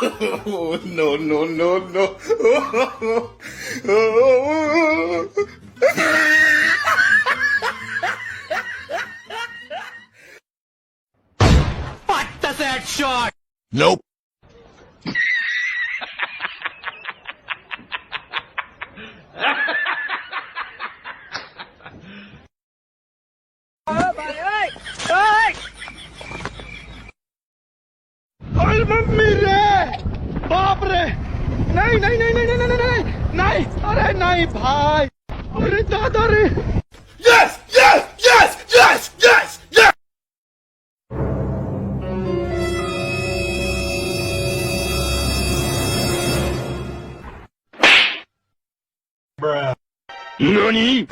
No, no, no, no. What does that shot? Nope. अरे mummy रे बाप रे नहीं नहीं नहीं नहीं नहीं नहीं नहीं नहीं अरे नहीं भाई अरे दादा रे Yes, yes, yes, yes, yes, yes. Bruh. Nani?